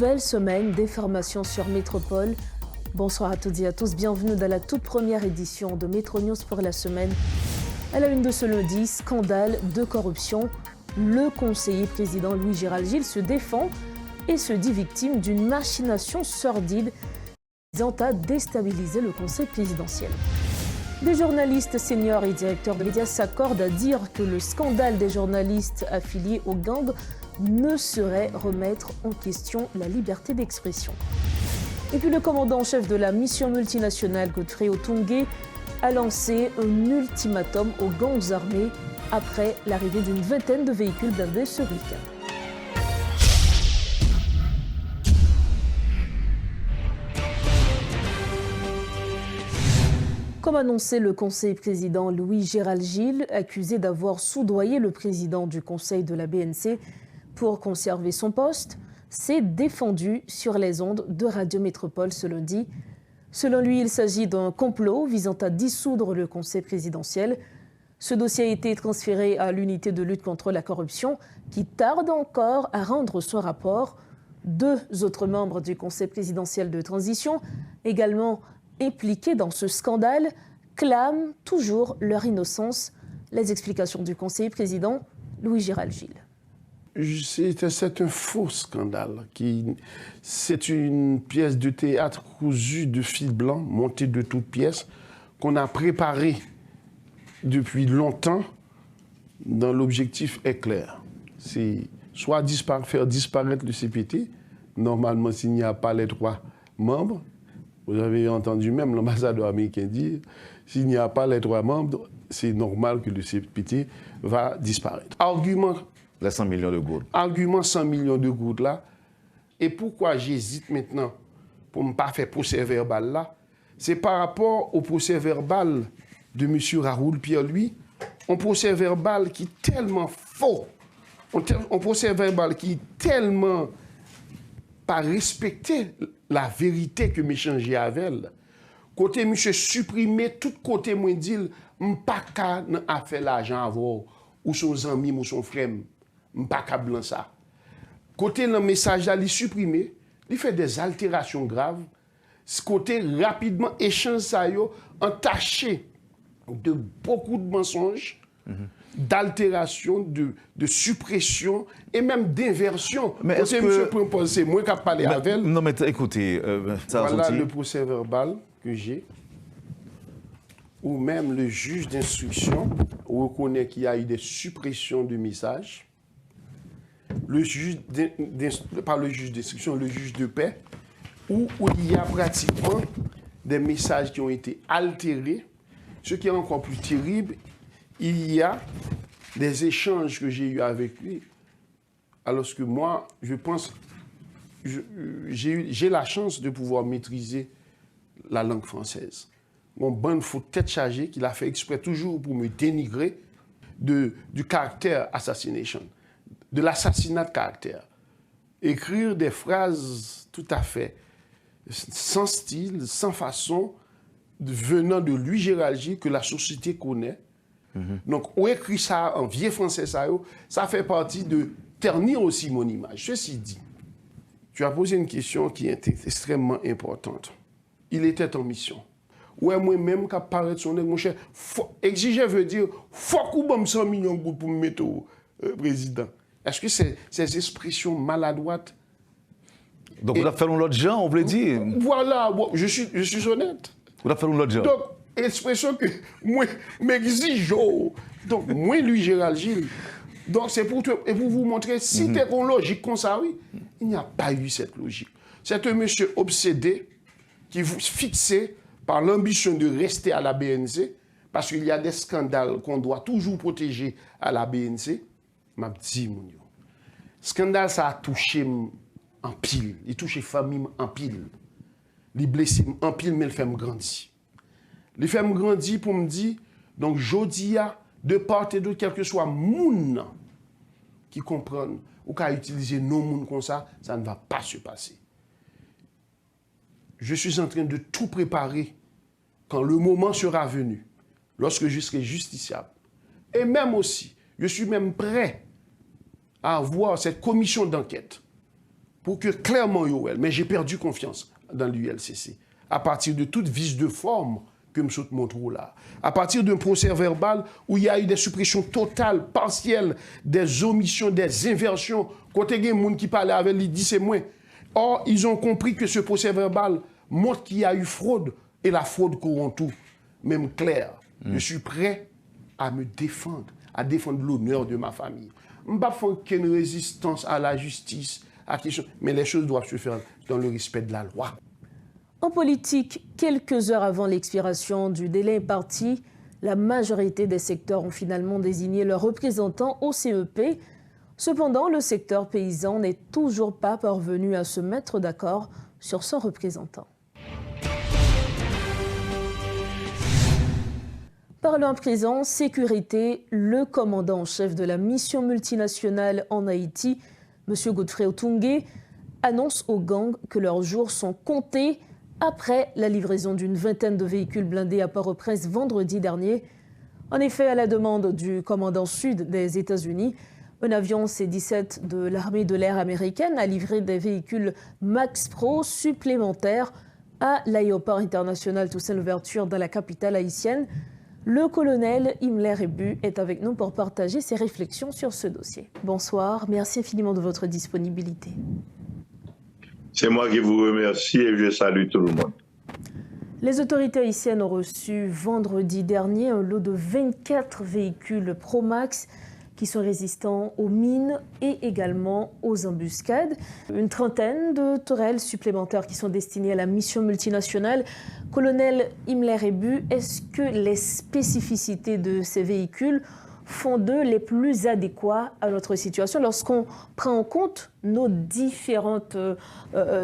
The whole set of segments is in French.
nouvelle semaine d'informations sur Métropole. Bonsoir à toutes et à tous, bienvenue dans la toute première édition de Métro News pour la semaine. À la une de ce lundi, scandale de corruption. Le conseiller président Louis-Gérald Gilles se défend et se dit victime d'une machination sordide visant à déstabiliser le conseil présidentiel. Des journalistes seniors et directeurs de médias s'accordent à dire que le scandale des journalistes affiliés au gang ne saurait remettre en question la liberté d'expression. Et puis le commandant en chef de la mission multinationale Godfrey Otungue a lancé un ultimatum aux gangs armés après l'arrivée d'une vingtaine de véhicules blindés ce week-end. Comme annoncé, le conseiller président Louis-Gérald Gilles, accusé d'avoir soudoyé le président du conseil de la BNC pour conserver son poste, s'est défendu sur les ondes de Radio Métropole ce lundi. Selon lui, il s'agit d'un complot visant à dissoudre le conseil présidentiel. Ce dossier a été transféré à l'unité de lutte contre la corruption qui tarde encore à rendre son rapport. 2 autres membres du conseil présidentiel de transition, également impliqués dans ce scandale, clament toujours leur innocence. Les explications du conseiller président Louis-Gérald Gilles. C'est un faux scandale. C'est une pièce de théâtre cousue de fil blanc, montée de toutes pièces, qu'on a préparée depuis longtemps, dont l'objectif est clair. C'est soit faire disparaître le CPT, normalement s'il n'y a pas les 3 membres. Vous avez entendu même l'ambassadeur américain dire, s'il n'y a pas les 3 membres, c'est normal que le CPT va disparaître. Argument. Les 100 millions de gouttes. Argument 100 millions de gouttes là. Et pourquoi j'hésite maintenant pour ne pas faire procès verbal là, c'est par rapport au procès verbal de M. Raoul Pierre-Louis, un procès verbal qui est tellement faux, un procès verbal qui est tellement pas respecté la vérité que m'échanger avec elle. Côté monsieur supprimer tout côté moi dit m'pas ka a fait l'argent avant ou son ami ou son frère m'pas ka blanc ça. Côté le message là il supprimer, il fait des altérations graves. Ce côté rapidement échange ça yo entaché de beaucoup de mensonges. D'altération, de suppression et même d'inversion. Mais est-ce que monsieur peut penser, moi qui a parlé avec elle. Non, mais écoutez, voilà le procès verbal que j'ai, ou même le juge d'instruction reconnaît qu'il y a eu des suppressions de messages. Le juge, pas le juge d'instruction, le juge de paix, où il y a pratiquement des messages qui ont été altérés. Ce qui est encore plus terrible, il y a des échanges que j'ai eus avec lui, alors que moi, je pense, j'ai la chance de pouvoir maîtriser la langue française. Mon bon faut tête chargée qu'il a fait exprès toujours pour me dénigrer du caractère assassination, de l'assassinat de caractère. Écrire des phrases tout à fait sans style, sans façon, venant de Louis-Gérald Gilles que la société connaît. Donc, on écrit ça en vieux français, ça fait partie de ternir aussi mon image. Ceci dit, tu as posé une question qui est extrêmement importante. Il était en mission. Ouais, moi-même, quand paraît son nez, mon cher, exiger veut dire, faut qu'on 100 millions de gouttes pour me mettre au président. Est-ce que ces expressions maladroites. Donc, vous avez fait l'autre gens, on vous l'a dit. Voilà, je suis honnête. Vous avez fait l'autre gens. Donc, expression que moi m'exige. Donc, moi, Louis-Gérald Gilles. Donc, c'est pour vous montrer, si tu es en logique comme ça, oui, il n'y a pas eu cette logique. C'est un monsieur obsédé qui vous fixé par l'ambition de rester à la BNC, parce qu'il y a des scandales qu'on doit toujours protéger à la BNC. M'a dit, mon Dieu. Scandale, ça a touché en pile. Il touche les familles en pile. Il blessé en pile, mais il fait me grandir. Il fait me grandir pour me dire, donc, Jodia, de part et d'autre, quel que soit moun qui comprennent ou qui a utilisé nos moun comme ça ne va pas se passer. Je suis en train de tout préparer quand le moment sera venu, lorsque je serai justiciable. Et même aussi, je suis même prêt à avoir cette commission d'enquête pour que clairement, mais j'ai perdu confiance dans l'ULCC. À partir de toute vice de forme que me montre là. À partir d'un procès verbal où il y a eu des suppressions totales, partielles, des omissions, des inversions. Quand il y a des gens qui parlaient avec lui, dit c'est moins. Or, ils ont compris que ce procès verbal montre qu'il y a eu fraude et la fraude corrompt tout. Même clair, je suis prêt à me défendre, à défendre l'honneur de ma famille. Je ne vais pas faire aucune résistance à la justice, mais les choses doivent se faire dans le respect de la loi. En politique, quelques heures avant l'expiration du délai imparti, la majorité des secteurs ont finalement désigné leurs représentants au CEP. Cependant, le secteur paysan n'est toujours pas parvenu à se mettre d'accord sur son représentant. Parlons à présent sécurité. Le commandant en chef de la mission multinationale en Haïti, M. Godfrey Otungue, annonce aux gangs que leurs jours sont comptés après la livraison d'une vingtaine de véhicules blindés à Port-au-Prince vendredi dernier. En effet, à la demande du commandant sud des États-Unis, un avion C-17 de l'armée de l'air américaine a livré des véhicules Max Pro supplémentaires à l'aéroport international Toussaint-Louverture dans la capitale haïtienne. Le colonel Imler Ebu est avec nous pour partager ses réflexions sur ce dossier. Bonsoir, merci infiniment de votre disponibilité. C'est moi qui vous remercie et je salue tout le monde. Les autorités haïtiennes ont reçu vendredi dernier un lot de 24 véhicules Promax qui sont résistants aux mines et également aux embuscades. Une trentaine de tourelles supplémentaires qui sont destinées à la mission multinationale. Colonel Imler Ebu, est-ce que les spécificités de ces véhicules font d'eux les plus adéquats à notre situation lorsqu'on prend en compte nos différentes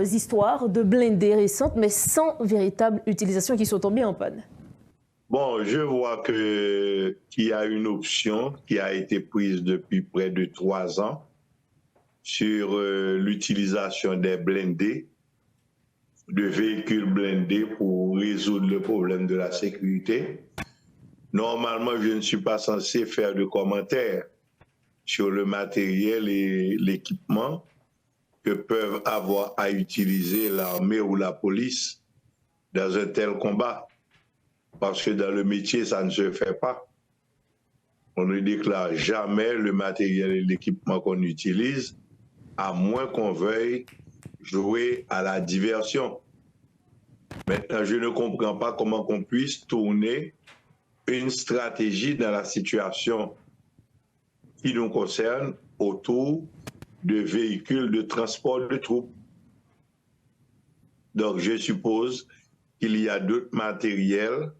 histoires de blindés récentes, mais sans véritable utilisation qui sont tombées en panne? Bon, je vois qu'il y a une option qui a été prise depuis près de 3 ans sur l'utilisation des blindés, de véhicules blindés pour résoudre le problème de la sécurité. Normalement, je ne suis pas censé faire de commentaires sur le matériel et l'équipement que peuvent avoir à utiliser l'armée ou la police dans un tel combat. Parce que dans le métier, ça ne se fait pas. On ne déclare jamais le matériel et l'équipement qu'on utilise, à moins qu'on veuille jouer à la diversion. Maintenant, je ne comprends pas comment on puisse tourner une stratégie dans la situation qui nous concerne autour de véhicules de transport de troupes. Donc, je suppose qu'il y a d'autres matériels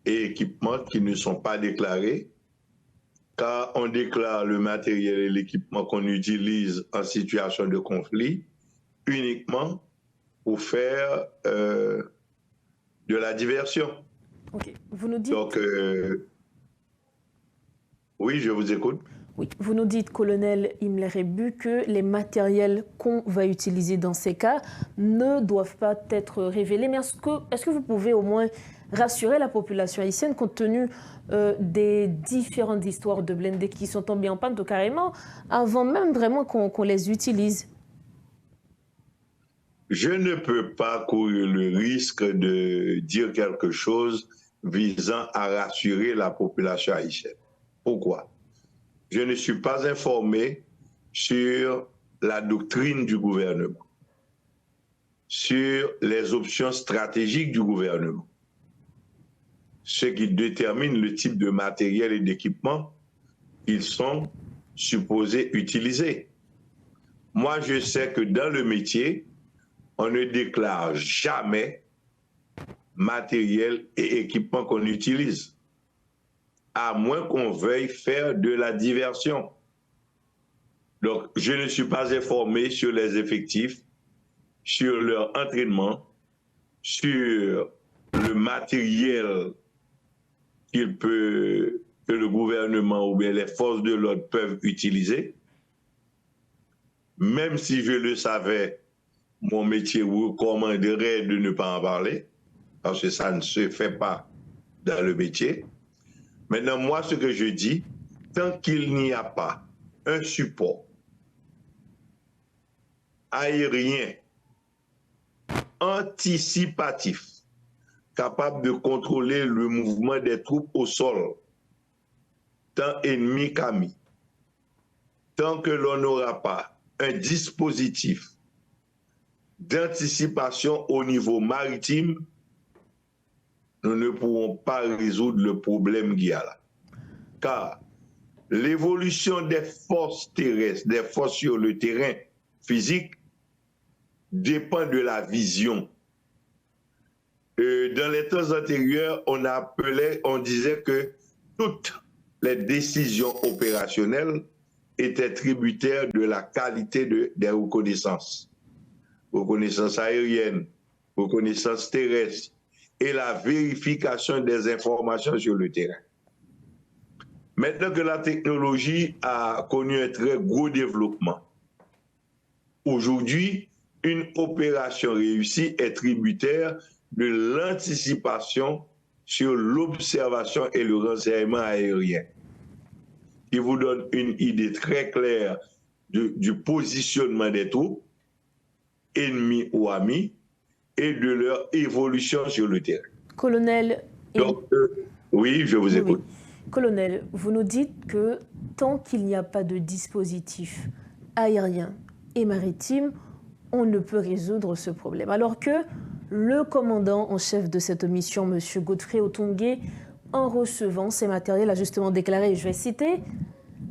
et équipements qui ne sont pas déclarés, car on déclare le matériel et l'équipement qu'on utilise en situation de conflit uniquement pour faire de la diversion. Ok, vous nous dites... Donc, oui, je vous écoute. Oui, vous nous dites, colonel Imler Ebu, que les matériels qu'on va utiliser dans ces cas ne doivent pas être révélés. Mais est-ce que vous pouvez au moins rassurer la population haïtienne compte tenu des différentes histoires de blindés qui sont tombés en panne tout carrément, avant même vraiment qu'on les utilise? Je ne peux pas courir le risque de dire quelque chose visant à rassurer la population haïtienne. Pourquoi? Je ne suis pas informé sur la doctrine du gouvernement, sur les options stratégiques du gouvernement, ce qui détermine le type de matériel et d'équipement qu'ils sont supposés utiliser. Moi, je sais que dans le métier, on ne déclare jamais matériel et équipement qu'on utilise, à moins qu'on veuille faire de la diversion. Donc, je ne suis pas informé sur les effectifs, sur leur entraînement, sur le matériel que le gouvernement ou bien les forces de l'ordre peuvent utiliser. Même si je le savais, mon métier recommanderait de ne pas en parler, parce que ça ne se fait pas dans le métier. Maintenant, moi, ce que je dis, tant qu'il n'y a pas un support aérien anticipatif, capable de contrôler le mouvement des troupes au sol, tant ennemi qu'amis, tant que l'on n'aura pas un dispositif d'anticipation au niveau maritime, nous ne pourrons pas résoudre le problème qu'il y a là. Car l'évolution des forces terrestres, des forces sur le terrain physique, dépend de la vision. Dans les temps antérieurs, on disait que toutes les décisions opérationnelles étaient tributaires de la qualité des reconnaissances. Reconnaissance aérienne, reconnaissance terrestre et la vérification des informations sur le terrain. Maintenant que la technologie a connu un très gros développement, aujourd'hui, une opération réussie est tributaire de l'anticipation sur l'observation et le renseignement aérien, qui vous donne une idée très claire du positionnement des troupes, ennemis ou amis, et de leur évolution sur le terrain. Colonel... Donc, oui, je vous écoute. Oui. Colonel, vous nous dites que tant qu'il n'y a pas de dispositif aérien et maritime, on ne peut résoudre ce problème. Alors que le commandant en chef de cette mission, M. Godfrey Otongué, en recevant ces matériels, a justement déclaré, je vais citer,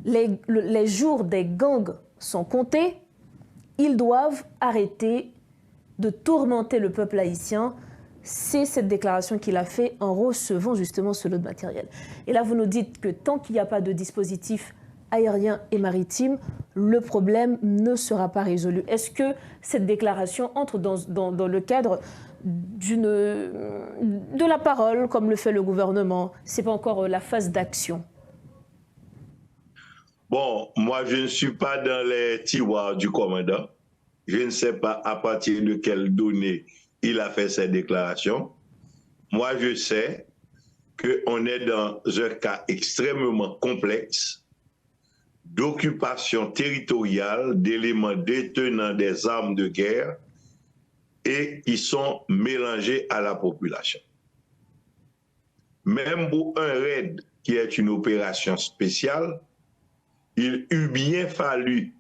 les jours des gangs sont comptés, ils doivent arrêter de tourmenter le peuple haïtien. C'est cette déclaration qu'il a faite en recevant justement ce lot de matériel. Et là, vous nous dites que tant qu'il n'y a pas de dispositif aérien et maritime, le problème ne sera pas résolu. Est-ce que cette déclaration entre dans le cadre de la parole, comme le fait le gouvernement? Ce n'est pas encore la phase d'action. Bon, moi, je ne suis pas dans les tiroirs du commandant. Je ne sais pas à partir de quelles données il a fait cette déclaration. Moi, je sais qu'on est dans un cas extrêmement complexe d'occupation territoriale d'éléments détenant des armes de guerre et qui sont mélangés à la population. Même pour un raid qui est une opération spéciale, il eût bien fallu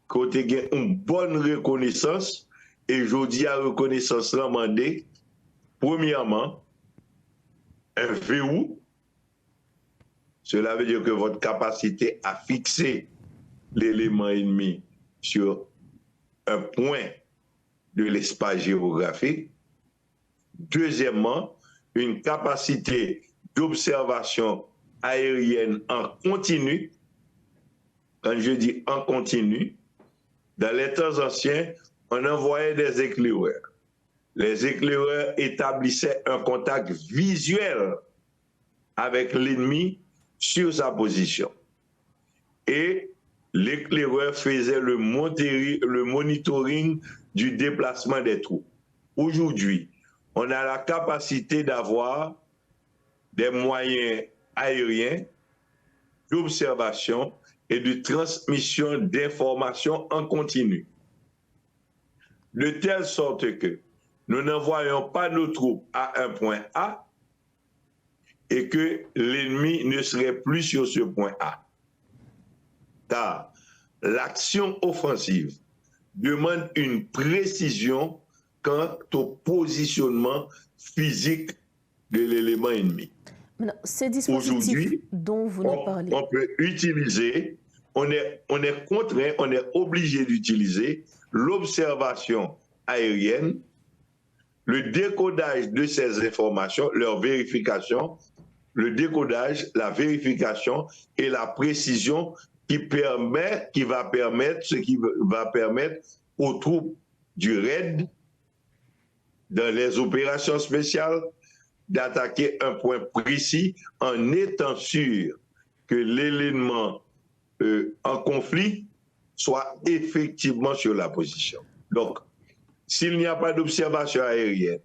qu'on ait une bonne reconnaissance, et je dis à reconnaissance demandée, premièrement, un verrou. Cela veut dire que votre capacité à fixer l'élément ennemi sur un point de l'espace géographique. Deuxièmement, une capacité d'observation aérienne en continu. Quand je dis en continu, dans les temps anciens, on envoyait des éclaireurs. Les éclaireurs établissaient un contact visuel avec l'ennemi sur sa position. Et l'éclaireur faisait le monitoring du déplacement des troupes. Aujourd'hui, on a la capacité d'avoir des moyens aériens d'observation et de transmission d'informations en continu. De telle sorte que nous n'envoyons pas nos troupes à un point A et que l'ennemi ne serait plus sur ce point A. Car l'action offensive demande une précision quant au positionnement physique de l'élément ennemi. Ces dispositifs dont vous nous parlez, on peut utiliser, on est contraint, on est obligé d'utiliser l'observation aérienne, le décodage de ces informations, leur vérification, le décodage, la vérification et la précision qui va permettre aux troupes du RAID, dans les opérations spéciales, d'attaquer un point précis en étant sûr que l'élément en conflit soit effectivement sur la position. Donc, s'il n'y a pas d'observation aérienne,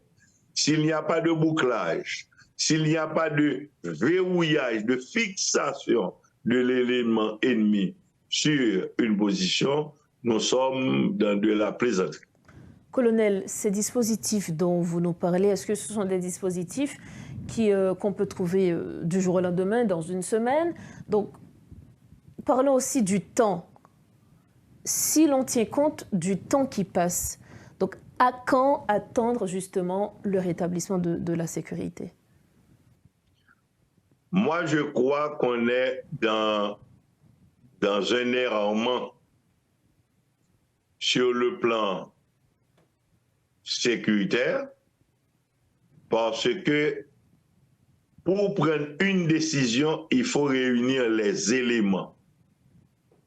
s'il n'y a pas de bouclage, s'il n'y a pas de verrouillage, de fixation de l'élément ennemi sur une position, nous sommes dans de la plaisanterie. Colonel, ces dispositifs dont vous nous parlez, est-ce que ce sont des dispositifs qu'on peut trouver du jour au lendemain, dans une semaine? Donc, parlons aussi du temps. Si l'on tient compte du temps qui passe, donc à quand attendre justement le rétablissement de la sécurité? Moi, je crois qu'on est dans un errement sur le plan sécuritaire, parce que pour prendre une décision, il faut réunir les éléments.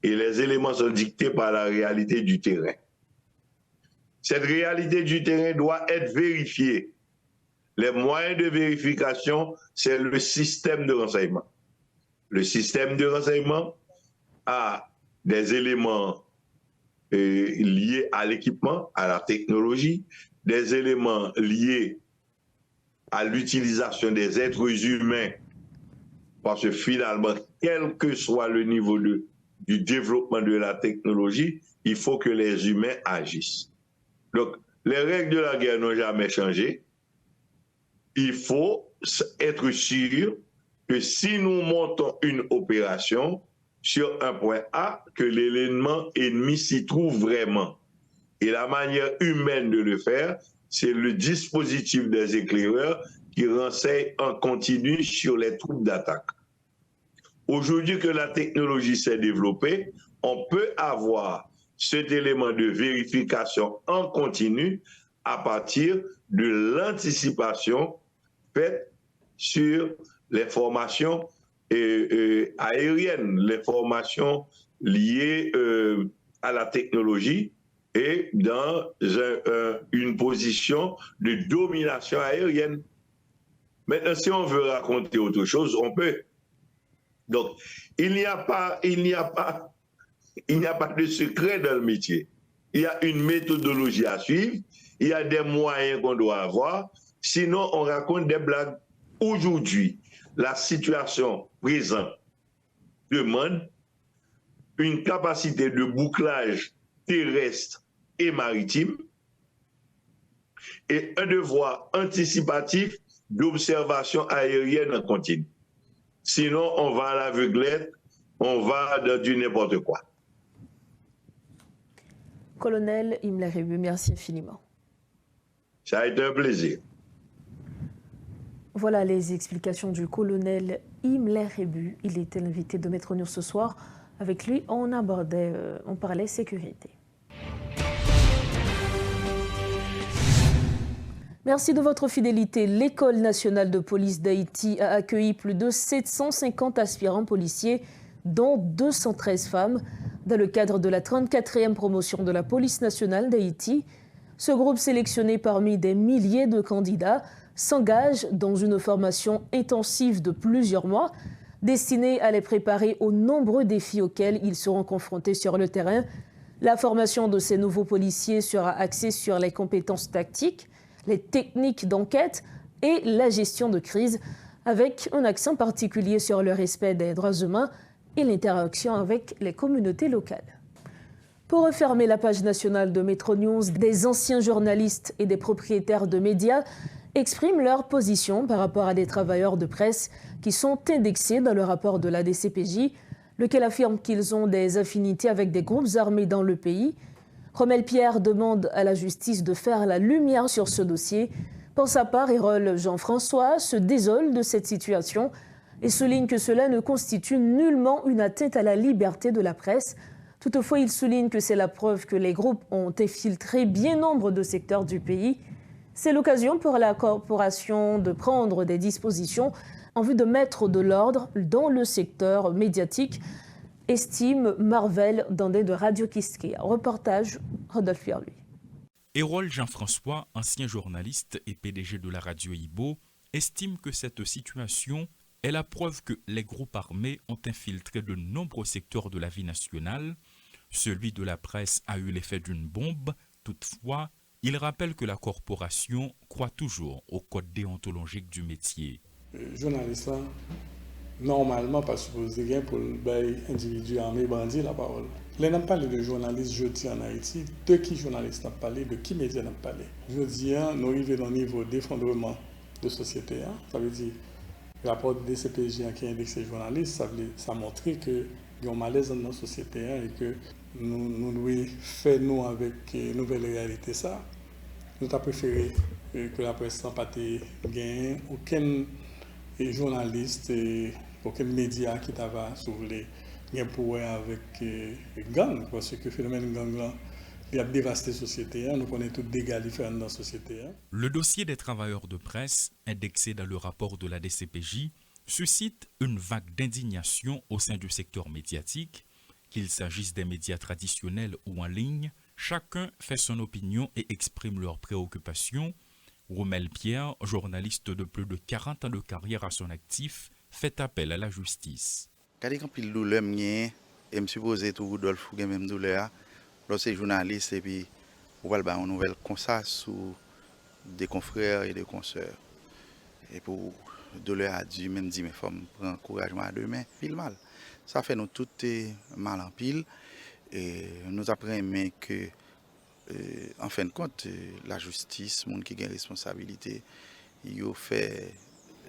Et les éléments sont dictés par la réalité du terrain. Cette réalité du terrain doit être vérifiée. Les moyens de vérification, c'est le système de renseignement. Le système de renseignement a des éléments liés à l'équipement, à la technologie, des éléments liés à l'utilisation des êtres humains, parce que finalement, quel que soit le niveau du développement de la technologie, il faut que les humains agissent. Donc, les règles de la guerre n'ont jamais changé. Il faut être sûr que si nous montons une opération sur un point A, que l'élément ennemi s'y trouve vraiment. Et la manière humaine de le faire, c'est le dispositif des éclaireurs qui renseigne en continu sur les troupes d'attaque. Aujourd'hui que la technologie s'est développée, on peut avoir cet élément de vérification en continu à partir de l'anticipation faite sur les formations aériennes, les formations liées à la technologie et dans une position de domination aérienne. Maintenant, si on veut raconter autre chose, on peut. Donc, il n'y a pas de secret dans le métier. Il y a une méthodologie à suivre, il y a des moyens qu'on doit avoir, sinon on raconte des blagues. Aujourd'hui, la situation présente demande une capacité de bouclage terrestre et maritime et un devoir anticipatif d'observation aérienne en continu. Sinon, on va à l'aveuglette, on va dans du n'importe quoi. Colonel Imler Rebu, merci infiniment. Ça a été un plaisir. Voilà les explications du colonel Imler Rebu. Il était l'invité de Maître News ce soir. Avec lui, on parlait sécurité. Merci de votre fidélité. L'École nationale de police d'Haïti a accueilli plus de 750 aspirants policiers, dont 213 femmes, dans le cadre de la 34e promotion de la police nationale d'Haïti. Ce groupe, sélectionné parmi des milliers de candidats, s'engage dans une formation intensive de plusieurs mois, destinée à les préparer aux nombreux défis auxquels ils seront confrontés sur le terrain. La formation de ces nouveaux policiers sera axée sur les compétences tactiques, les techniques d'enquête et la gestion de crise, avec un accent particulier sur le respect des droits humains et l'interaction avec les communautés locales. Pour refermer la page nationale de Métro News, des anciens journalistes et des propriétaires de médias expriment leur position par rapport à des travailleurs de presse qui sont indexés dans le rapport de la DCPJ, lequel affirme qu'ils ont des affinités avec des groupes armés dans le pays. Romel Pierre demande à la justice de faire la lumière sur ce dossier. Pour sa part, Hérol Jean-François se désole de cette situation et souligne que cela ne constitue nullement une atteinte à la liberté de la presse. Toutefois, il souligne que c'est la preuve que les groupes ont infiltré bien nombre de secteurs du pays. C'est l'occasion pour la corporation de prendre des dispositions en vue de mettre de l'ordre dans le secteur médiatique, estime Marvel Dandé de Radio Kiskeya. Reportage Rodolphe Pierre-Louis. Hérol Jean-François, ancien journaliste et PDG de la radio Ibo, estime que cette situation est la preuve que les groupes armés ont infiltré de nombreux secteurs de la vie nationale. Celui de la presse a eu l'effet d'une bombe. Toutefois, il rappelle que la corporation croit toujours au code déontologique du métier. Journaliste là, normalement pas supposé gagner pour les individus armés bandits la parole. Là, on parle de journalistes jeudi en Haïti. De qui journalistes ont parlé, de qui médias ont parlé. Jeudi, nous arrivons au niveau d'effondrement de société. Ça veut dire, le rapport de DCPJ qui indexe les journalistes, ça montre qu'il y a un malaise dans notre société et que nous devons faire nous avec une nouvelle réalité. Ça. Nous avons préféré que la presse n'a pas gagné aucun journaliste, aucun média qui t'a soulevé. Pour avec gang, parce que le phénomène gang là, il a dévasté la société, nous connaissons tous des dégâts différents dans la société. Le dossier des travailleurs de presse, indexé dans le rapport de la DCPJ, suscite une vague d'indignation au sein du secteur médiatique, qu'il s'agisse des médias traditionnels ou en ligne. Chacun fait son opinion et exprime leurs préoccupations. Rommel Pierre, journaliste de plus de 40 ans de carrière à son actif, fait appel à la justice. Quand il douleur et me suppose tout Rodolphe ou même douleur lorsque journaliste et puis on va une nouvelle comme ça sous des confrères et des consoeurs et pour douleur a dû même dire mais faut prendre courage à deux mains pile mal ça fait nous tout mal en pile et nous apprenons que en fin de compte la justice monde qui a responsabilité il fait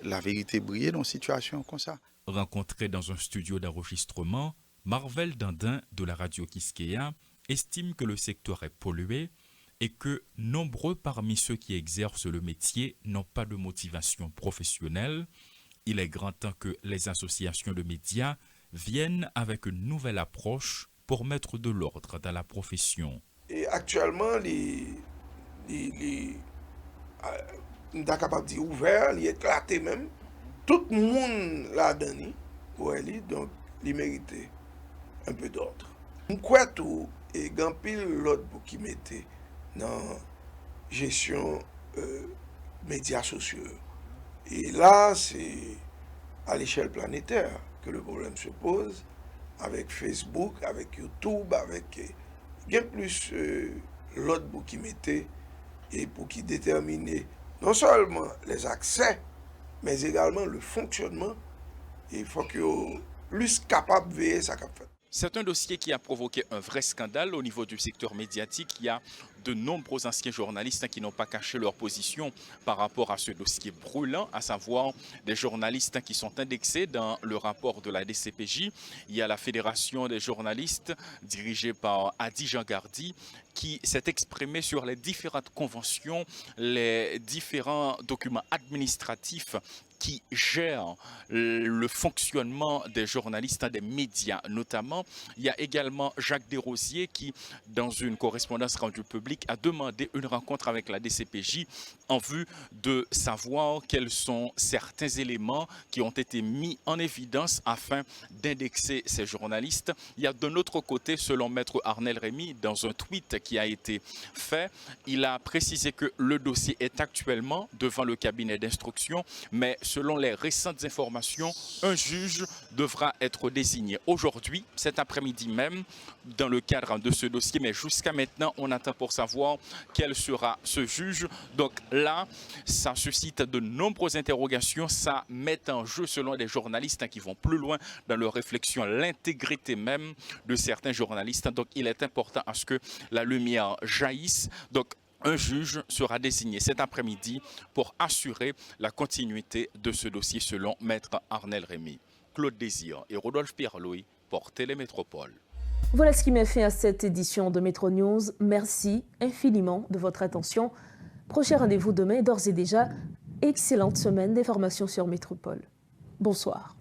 la vérité briller dans une situation comme ça. Rencontré dans un studio d'enregistrement, Marvel Dandin de la radio Kiskeya estime que le secteur est pollué et que nombreux parmi ceux qui exercent le métier n'ont pas de motivation professionnelle. Il est grand temps que les associations de médias viennent avec une nouvelle approche pour mettre de l'ordre dans la profession. Et actuellement, les capable de dire ouvert, il est éclaté même. Tout le monde l'a donné pour elle, donc il méritait un peu d'ordre. Je crois tout et gampil l'autre pour qui mettait dans la gestion médias sociaux. Et là, c'est à l'échelle planétaire que le problème se pose, avec Facebook, avec YouTube, avec bien plus l'autre pour qui mettait et pour qui déterminait non seulement les accès, mais également le fonctionnement. Il faut que plus capable de veiller ça qu'a fait. C'est un dossier qui a provoqué un vrai scandale au niveau du secteur médiatique. Il y a de nombreux anciens journalistes qui n'ont pas caché leur position par rapport à ce dossier brûlant, à savoir des journalistes qui sont indexés dans le rapport de la DCPJ. Il y a la Fédération des journalistes dirigée par Adi Jean-Gardy qui s'est exprimée sur les différentes conventions, les différents documents administratifs qui gèrent le fonctionnement des journalistes, des médias notamment. Il y a également Jacques Desrosiers qui, dans une correspondance rendue publique, a demandé une rencontre avec la DCPJ en vue de savoir quels sont certains éléments qui ont été mis en évidence afin d'indexer ces journalistes. Il y a d'un autre côté, selon Maître Arnel Rémy, dans un tweet qui a été fait, il a précisé que le dossier est actuellement devant le cabinet d'instruction, mais selon les récentes informations, un juge devra être désigné aujourd'hui, cet après-midi même, dans le cadre de ce dossier. Mais jusqu'à maintenant, on attend pour savoir quel sera ce juge. Donc là, ça suscite de nombreuses interrogations. Ça met en jeu, selon les journalistes qui vont plus loin dans leur réflexion, l'intégrité même de certains journalistes. Donc il est important à ce que la lumière jaillisse. Donc un juge sera désigné cet après-midi pour assurer la continuité de ce dossier selon Maître Arnel Rémy. Claude Désir et Rodolphe Pierre-Louis pour Télémétropole. Voilà ce qui met fin à cette édition de Métro News. Merci infiniment de votre attention. Prochain rendez-vous demain, d'ores et déjà, excellente semaine d'informations sur Métropole. Bonsoir.